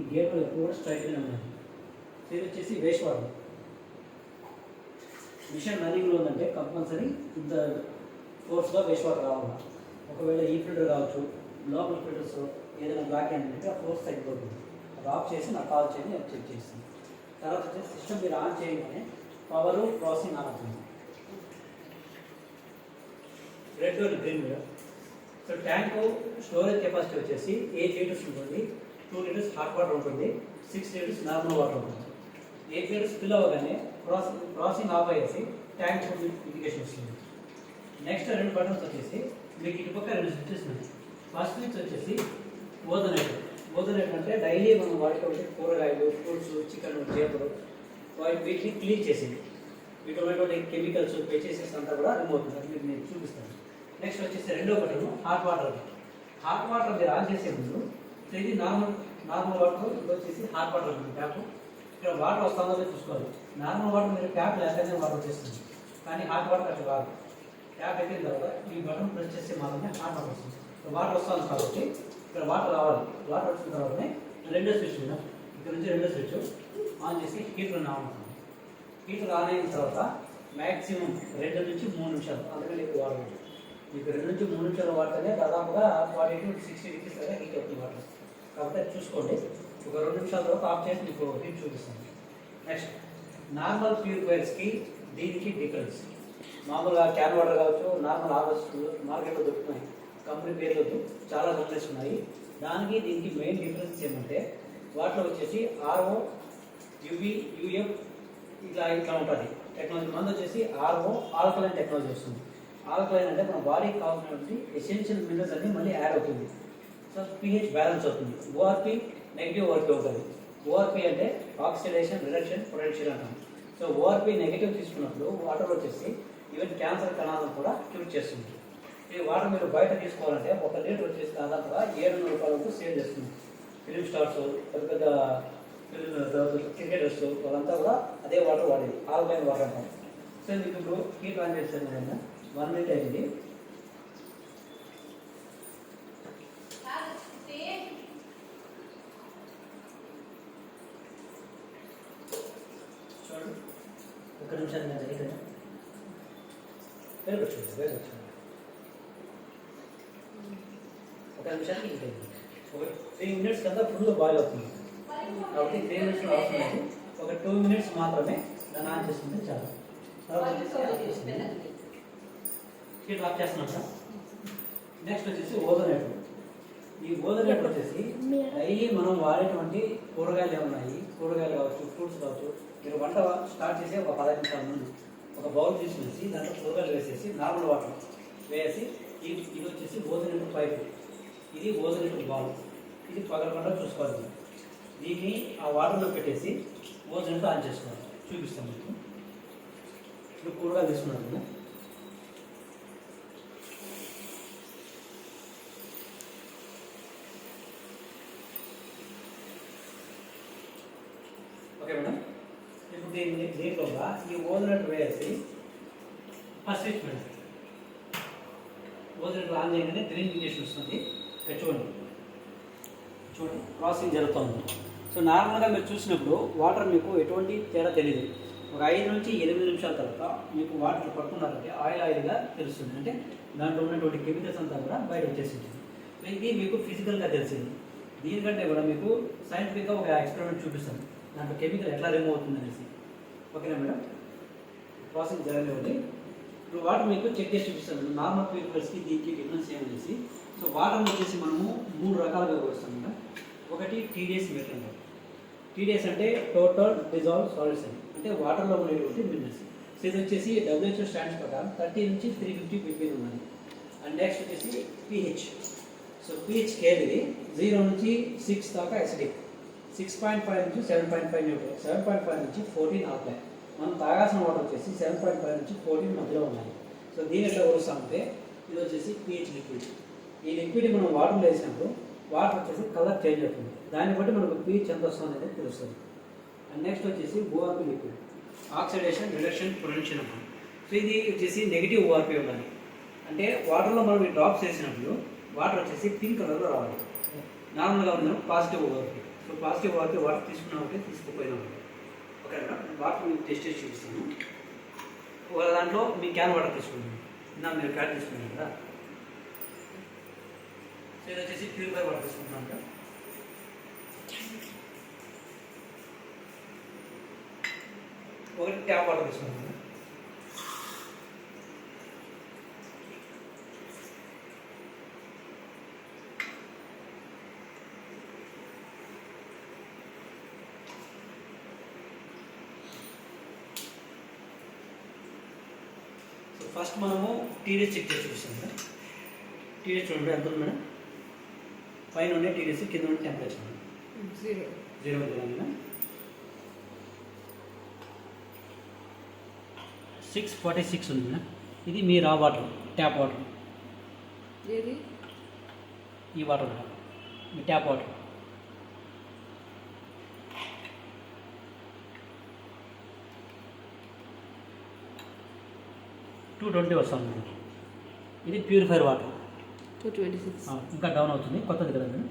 ఈ గేట్ ఎప్పుడు కూడా స్ట్రైట్గానే ఉండాలి. సో ఇది వచ్చేసి వేస్ట్ వాటర్. మిషన్ రన్నింగ్లో ఉందంటే కంపల్సరీ ఇంత ఫోర్స్గా వేస్ట్ వాటర్ రావాలి. ఒకవేళ ఈ ఫిల్టర్ కావచ్చు, లోపల ఫిల్టర్స్ ఏదైనా బ్లాక్ అంటే ఆ ఫోర్స్ తగ్గిపోతుంది. అది ఆఫ్ చేసి నాకు కాల్ చేయండి, నేను చెక్ చేస్తాను. తర్వాత వచ్చేసి సిస్టమ్ మీరు ఆన్ చేయగానే పవర్ ప్రాసెసింగ్ ఆన్ అవుతుంది. రెడ్ అండ్ గ్రీన్ మీద. సో ట్యాంక్ స్టోరేజ్ కెపాసిటీ వచ్చేసి 8 లీటర్స్ ఉంటుంది. 2 లీటర్స్ హాట్ వాటర్ ఉంటుంది, 6 లీటర్స్ నార్మల్ వాటర్ ఉంటుంది. 8 లీటర్స్ ఫిల్ అవ్వగానే ప్రాసెసింగ్ ఆఫ్ అయ్యేసి ట్యాంక్ ఇండికేషన్ వస్తుంది. నెక్స్ట్ 2 బటన్స్ వచ్చేసి మీకు ఇటుపక్క 2 స్విచ్చెస్ ఉన్నాయి. ఫస్ట్ స్విచ్ వచ్చేసి ఓదనేటర్. ఓదనేటర్ అంటే డైలీ మనం వాడుకోవచ్చు కూరగాయలు, ఫ్రూట్స్, చికెన్, చేపలు వీటిని క్లీన్ చేసింది. వీటిలో ఉన్నటువంటి కెమికల్స్, పెస్టిసైడ్స్ అంతా కూడా రిమూవ్ అవుతుంది. అది మీకు నేను చూపిస్తాను. నెక్స్ట్ వచ్చేసి రెండో button hot water. Hot water మీరు ఆన్ చేసే ముందు ఇది నార్మల్ వాటర్, ఇది వచ్చేసి హాట్ వాటర్ ఉంటుంది ట్యాప్. ఇక్కడ వాటర్ వస్తుందో చూసుకోవాలి. నార్మల్ వాటర్ మీరు ట్యాప్ లేకపోతే వాటర్ వచ్చేస్తుంది, కానీ హాట్ వాటర్ అట్లా కాదు. ట్యాప్ అయిపోయిన తర్వాత ఈ బటన్ ప్రెస్ చేస్తే మాత్రమే హాట్ వాటర్ వస్తుంది. వాటర్ వస్తుంది కాబట్టి ఇక్కడ వాటర్ రావాలి. వాటర్ వచ్చిన తర్వాతనే రెండో స్విచ్ మీద ఇక్కడ నుంచి రెండో స్విచ్ ఆన్ చేసి హీటర్ ఆన్ అవుతుంది. హీటర్ ఆన్ అయిన తర్వాత మ్యాక్సిమం 2 నుంచి 3 నిమిషాలు, అందుకని ఎక్కువ వాటర్ మీకు 2 నుంచి 3 నిమిషాలు వాడితేనే దాదాపుగా 40 to 60 డిగ్రీస్ దాకా హీట్ అవుతుంది వాటర్. కాబట్టి అది చూసుకోండి. ఒక 2 నిమిషాల తర్వాత ఆఫ్ చేసి మీకు హీట్ చూపిస్తాను. నెక్స్ట్ నార్మల్ ప్యూరిఫైర్స్కి దీనికి డిఫరెన్స్. మామూలుగా క్యాన్ వాటర్ కావచ్చు, నార్మల్ ఆర్వర్స్ మార్కెట్లో దొరుకుతున్నాయి, కంపెనీ పేర్లతో చాలా కంపెనీస్ ఉన్నాయి. దానికి దీనికి మెయిన్ డిఫరెన్స్ ఏమంటే వాటిలో వచ్చేసి ఆర్ఓ, యువి, యూఎఫ్ ఇట్లా ఉంటుంది టెక్నాలజీ. మంది వచ్చేసి ఆర్ఓ ఆల్కలైన్ టెక్నాలజీ వస్తుంది. ఆల్కలైన్ అంటే మన బాడీకి కావాల్సినటువంటి ఎసెన్షియల్ మినరల్స్ అన్ని మళ్ళీ యాడ్ అవుతుంది. సో పీహెచ్ బ్యాలెన్స్ అవుతుంది. ఓఆర్పి నెగిటివ్ ఓఆర్పి అవుతుంది. ఓఆర్పి అంటే ఆక్సిడేషన్, రిడక్షన్, పొటెన్షియల్ అంటాం. సో ఓఆర్పి నెగిటివ్ తీసుకున్నప్పుడు వాటర్ వచ్చేసి ఈవెన్ క్యాన్సర్ కణాలను కూడా క్యూర్ చేస్తుంది. ఈ వాటర్ మీరు బయట తీసుకోవాలంటే 1 లీటర్ వచ్చేసి దాదాపుగా 700 రూపాయల వరకు సేవ్ చేస్తుంది. ఫిలిం స్టార్స్, పెద్ద క్రికెటర్స్ వాళ్ళంతా కూడా అదే వాటర్ వాడేది, ఆల్కలైన్ వాటర్ అంటాం. సో మీకు ఇప్పుడు హీట్ ఆన్ చేస్తాను నేను. 1 మినిట్ అయింది. చూడండి, 1 నిమిషం జరిగింది. వేరు వచ్చింది 1 నిమిషానికి హీట్ అయింది. ఒక 3 మినిట్స్ కదా ఫుల్ బాయిల్ అవుతుంది. కాబట్టి 3 మినిట్స్ అవసరం లేదు. ఒక 2 మినిట్స్ మాత్రమే దాన్ని ఆన్ చేసుకుంటే చాలు. హీట్ ఆఫ్ చేస్తున్నాం సార్. నెక్స్ట్ వచ్చేసి ఓదనేటర్. ఈ ఓదనేటర్ వచ్చేసి డైలీ మనం వాడేటువంటి కూరగాయలు ఏమున్నాయి, కూరగాయలు కావచ్చు, ఫ్రూట్స్ కావచ్చు, మీరు వంట స్టార్ట్ చేసి ఒక 10 నిమిషాల ముందు ఒక బౌల్ తీసుకునేసి దాంట్లో కూరగాయలు వేసేసి నార్మల్ వాటర్ వేసి ఇది వచ్చేసి ఓదనేటర్ పైపు, ఇది ఓదనేటర్ బాల్, ఇది పగలకుండా చూసుకోవాలి. దీన్ని ఆ వాటర్లో పెట్టేసి ఓదనేటర్ ఆన్ చేసుకోవాలి. చూపిస్తాం మీకు. ఇప్పుడు కూరగాయలు తీసుకున్నాను కదా, ఓకే మేడం. ఇప్పుడు దీంట్లో ఈ ఓదనేటర్ వేసి ఫస్ట్ స్విచ్ మేడం. ఓదనేటర్ ఆన్ చేయగానే గ్రీన్ ఇండికేషన్ వస్తుంది. చూడండి ప్రాసెసింగ్ జరుగుతుంది. సో నార్మల్గా మీరు చూసినప్పుడు వాటర్ మీకు ఎటువంటి తేడా తెలియదు. ఒక 5 నుంచి 8 నిమిషాల తర్వాత మీకు వాటర్ పడుతున్నారంటే ఆయిల్గా తెలుస్తుంది. అంటే దాంట్లో ఉన్నటువంటి కెమికల్స్ అంతా కూడా బయట వచ్చేసింది. ఇది మీకు ఫిజికల్గా తెలిసింది. దీనికంటే కూడా మీకు సైంటిఫిక్గా ఒక ఎక్స్పెరిమెంట్ చూపిస్తాను, దాంట్లో కెమికల్ ఎట్లా రిమూవ్ అవుతుంది అనేసి. ఓకేనా మేడం? ప్రాసెసింగ్ జరగనివ్వండి. ఇప్పుడు వాటర్ మీకు చెక్ చేసి చూపిస్తాను. నార్మల్ ప్యూరిఫైర్స్కి దీనికి డిఫరెన్స్ ఏమనేసి. సో వాటర్ వచ్చేసి మనము 3 రకాలుగా వస్తాం మేడం. ఒకటి టీడీఎస్ మీటర్ అంటారు. టీడీఎస్ అంటే టోటల్ డిజాల్వ్ సాలిడ్స్ అంటే వాటర్లో ఉండేటువంటి మినరల్స్. సో ఇది వచ్చేసి WHO స్టాండర్డ్స్ ప్రకారం 30 నుంచి 350 ppm ఉన్నది. అండ్ నెక్స్ట్ వచ్చేసి pH. సో pH స్కేల్ ఇది 0 నుంచి 6 దాకా అసిడిక్, 6.5 నుంచి 7.5 న్యూట్రల్, 7.5 నుంచి 14 ఆల్కలైన్. మనం తాగాల్సిన వాటర్ వచ్చేసి 7.5 నుంచి 14 మధ్యలో ఉన్నాయి. సో దీని ఎట్లా కొలుస్తామంటే ఇది వచ్చేసి pH లిక్విడ్. ఈ లిక్విడ్ మనం వాటర్లో వేసినప్పుడు వాటర్ వచ్చేసి కలర్ చేంజ్ అవుతుంది. దాన్ని బట్టి మనకు pH ఎంత వస్తుంది అనేది తెలుస్తుంది. అండ్ నెక్స్ట్ వచ్చేసి ORP liquid, oxidation, reduction, potential అన్నమాట. సో ఇది వచ్చేసి నెగిటివ్ ఓఆర్పి ఉండాలి. అంటే వాటర్లో మనం ఈ డ్రాప్స్ వేసినప్పుడు వాటర్ వచ్చేసి పింక్ కలర్లో రావాలి. నార్మల్గా ఉన్న పాజిటివ్ ఓఆర్పి. ఇప్పుడు పాజిటివ్ వాటర్ తీసుకున్నా ఒకటి తీసుకుపోయినా ఒకటి ఓకేనా. వాటర్ మీకు టెస్ట్ చేసి చూపిస్తాను. ఒక దాంట్లో మీ క్యాన్ వాటర్ తీసుకుంటాను. ఇందా మీరు క్యాన్ తీసుకున్నాను కదా, సో ఇది వచ్చేసి ప్యూరిఫై వాటర్ తీసుకుంటున్నాను కదా. ఒకటి ట్యాప్ వాటర్ తీసుకుంటాను. ఫస్ట్ మనము టీడీఎస్ చెక్ చేసి చూస్తాం కదా. టీడీఎస్ చూడండి ఎంత ఉంది మేడం, పైన ఉండే టీడీఎస్, కింద ఉండే టెంపరేచర్ 0 మేడం. 646 ఉంది మేడం. ఇది మీ రా వాటర్, ట్యాప్ వాటర్. ఏది ఈ వాటర్ మీ ట్యాప్ వాటర్. $220 వస్తుంది. ఇది ప్యూరిఫైర్ వాటర్. 226. ఇంకా డౌన్ అవుతుంది, కొత్తది కదా మేడం.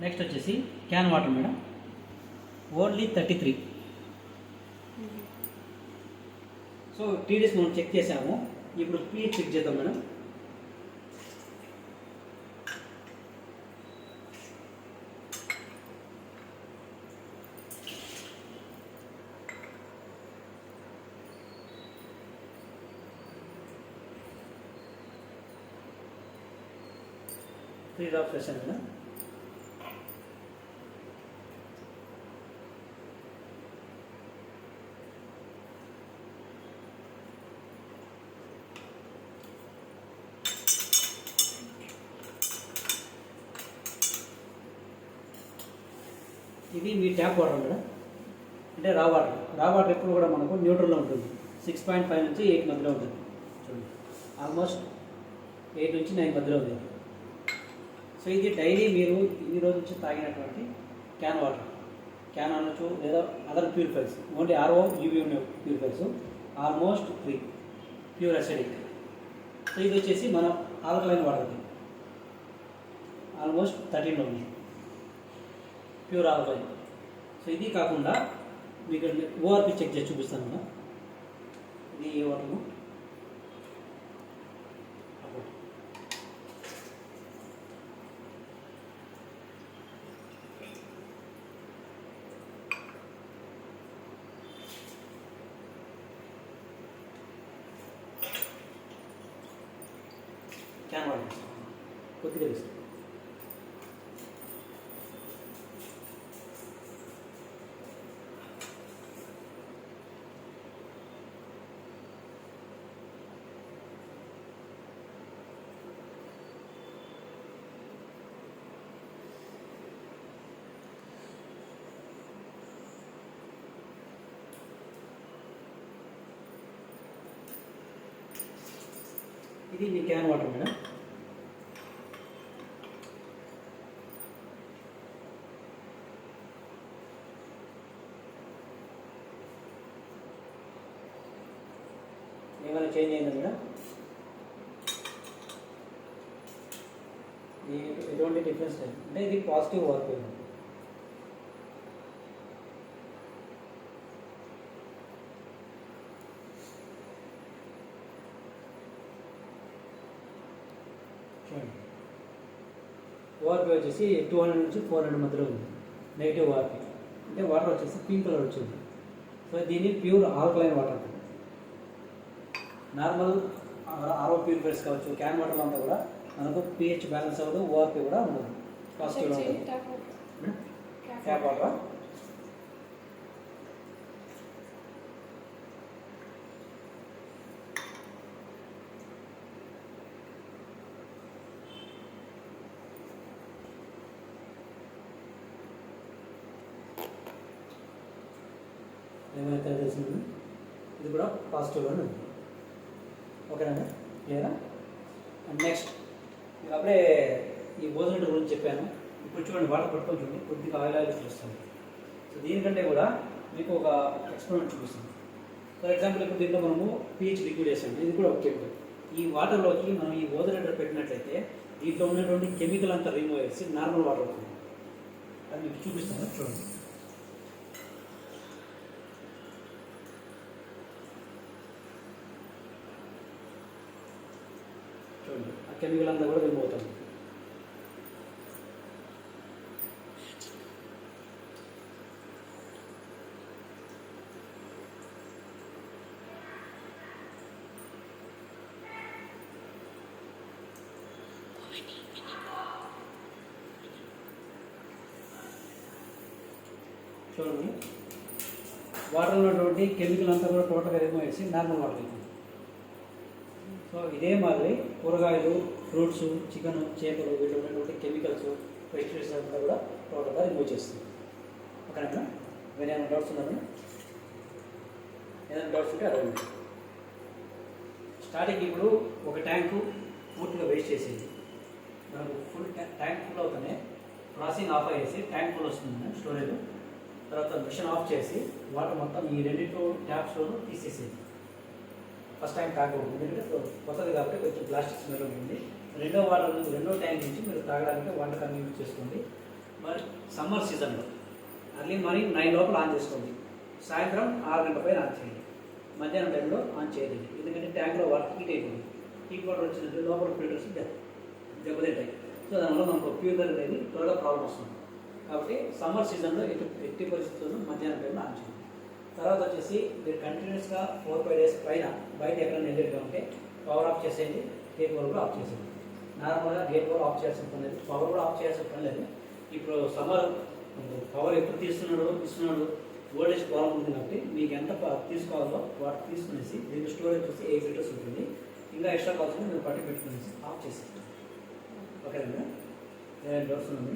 నెక్స్ట్ వచ్చేసి can water madam, only 33. So TDS మనం చెక్ చేసాము. ఇప్పుడు pH చెక్ చేద్దాం మేడం. త్రీ డ్రాప్స్ వేసాను మేడం. ఇది మీ ట్యాప్ వాటర్ మేడం, అంటే రా వాటర్. రా వాటర్ ఎప్పుడు కూడా మనకు న్యూట్రల్లో ఉంటుంది. 6.5 నుంచి 8 మధ్యలో ఉంటుంది. చూడండి, ఆల్మోస్ట్ 8 నుంచి 9 మధ్యలో ఉంది. సో ఇది డైలీ మీరు ఇన్ని రోజుల నుంచి తాగినటువంటి క్యాన్ వాటర్. క్యాన్ అనొచ్చు, లేదా other purifiers. Only RO UV ఉన్న purifiers almost 3 pure acidic. So ఇది వచ్చేసి మన ఆల్కలైన్ వాటర్ది ఆల్మోస్ట్ 13లో ఉంది, ప్యూర్ ఆల్కలైన్. సో ఇది కాకుండా మీకు ఓఆర్పి చెక్ చేసి చూపిస్తాను కదా. ఇది ఏ వాటరు, క్యాన్ వాటర్ కొద్దిగా తీసుకోండి. ఇది మీ క్యాన్ వాటర్ మేడం. ఏమైనా చేంజ్ అయిందా మేడం? ఎటువంటి డిఫరెన్స్ లేదు, అంటే ఇది పాజిటివ్ వర్క్ అయింది. చూడండి, ఓఆర్పి వచ్చేసి 200 నుంచి 400 మధ్యలో ఉంది. నెగిటివ్ ఓఆర్పి అంటే వాటర్ వచ్చేసి పింక్ కలర్ వచ్చింది. సో దీన్ని pure alkaline water. Normal RO purifiers కావచ్చు, క్యాన్ వాటర్ అంతా కూడా మనకు పిహెచ్ బ్యాలెన్స్ అవ్వదు, ఓఆర్పి కూడా ఉండదు, పాజిటివ్గా ఉంటుంది. ట్యాప్ వాటర్ ఏమైతే తెలిసింది, ఇది కూడా పాజిటివ్గానే ఉంది. ఓకేనా, క్లియరా? అండ్ నెక్స్ట్ మీకు అప్పుడే ఈ ఓజోన్ గురించి చెప్పాను. ఇప్పుడు చూడండి, వాటర్ పట్టుకొని చూడండి, కొద్దిగా ఆయిల్ చూస్తుంది. సో దీనికంటే కూడా మీకు ఒక ఎక్స్పెరిమెంట్ చూపిస్తాను. ఫర్ ఎగ్జాంపుల్ ఇప్పుడు దీంట్లో మనము పీహెచ్ లిక్విడ్ వేసాము, ఇది కూడా ఒక కెమికల్. ఈ వాటర్లోకి మనం ఈ ఓజోన్ పెట్టినట్లయితే దీంట్లో ఉన్నటువంటి కెమికల్ అంతా రిమూవ్ చేసి నార్మల్ వాటర్ అవుతుంది. అది మీకు చూపిస్తాను చూడండి. చూడండి ఆ కెమికల్ అంతా కూడా రిమూవ్ అవుతుంది. చూడండి వాటర్లో ఉన్నటువంటి కెమికల్ అంతా కూడా టోటల్గా రిమూవ్ చేసి నార్మల్ వాటర్ అవుతుంది. సో ఇదే మాదిరి కూరగాయలు, ఫ్రూట్స్, చికెన్, చేపలు వీటిలో ఉన్నటువంటి కెమికల్స్, పెస్టిసైడ్స్ అంతా కూడా టోటల్గా రిమూవ్ చేస్తుంది. ఓకేనా? మీరు ఏమైనా డౌట్స్ ఉన్నారా? ఏదైనా డౌట్స్ ఉంటే అడగండి. స్టార్టింగ్ ఇప్పుడు ఒక ట్యాంకు పూర్తిగా వేస్ట్ చేసేది. మనకు ఫుల్ ట్యాంక్ ఫుల్ అవుతానే ప్రాసెసింగ్ ఆఫ్ అయ్యేసి ట్యాంక్ ఫుల్ వస్తుంది స్టోరేజ్. తర్వాత మిషన్ ఆఫ్ చేసి వాటర్ మొత్తం ఈ రెండింటి ట్యాప్స్లోనూ తీసేసేది. ఫస్ట్ టైం తాగకూడదు, ఎందుకంటే కొత్తది కాబట్టి కొంచెం ప్లాస్టిక్ స్మెల్ ఉంటుంది. రెండో ట్యాంక్ నుంచి మీరు తాగడానికి వాటర్ కన్నీ యూజ్ చేసుకోండి. మరి సమ్మర్ సీజన్లో అర్లీ మార్నింగ్ 9 లోపల ఆన్ చేసుకోండి, సాయంత్రం 6 గంటల పైన ఆన్ చేయండి. మధ్యాహ్నం టైంలో ఆన్ చేయలేదు, ఎందుకంటే ట్యాంక్లో వాటర్ హీట్ అయిపోయింది. హీట్ వాటర్ వచ్చినట్టు లోపల ఫిల్టర్స్ దెబ్బతింటాయి. సో దానివల్ల మనకు ప్యూర్ అనేది త్వరగా ప్రాబ్లం వస్తుంది. కాబట్టి సమ్మర్ సీజన్లో ఎట్టి పరిస్థితుల్లో మధ్యాహ్నం టైంలో ఆన్ చేయండి. తర్వాత వచ్చేసి మీరు కంటిన్యూస్గా 4-5 డేస్ పైన బయట ఎక్కడైనా వెళ్ళేట్టుగా ఉంటే పవర్ ఆఫ్ చేసేయండి, గేట్ పవర్ కూడా ఆఫ్ చేసేయండి. నార్మల్గా గేట్ పవర్ ఆఫ్ చేయాల్సిన పని లేదు, పవర్ కూడా ఆఫ్ చేయాల్సిన పని లేదు. ఇప్పుడు సమ్మర్ పవర్ ఎప్పుడు ఇస్తున్నాడు వోల్టేజ్ ప్రాబ్లం ఉంది కాబట్టి మీకు ఎంత తీసుకోవాలో వాటర్ తీసుకునేసి దీనికి స్టోరేజ్ వచ్చి 8 లీటర్స్ ఉంటుంది. ఇంకా ఎక్స్ట్రా కావాల్సింది మీరు పట్టి పెట్టుకునేసి ఆఫ్ చేసేయండి. ఓకేనండి? డౌట్స్ ఉంది?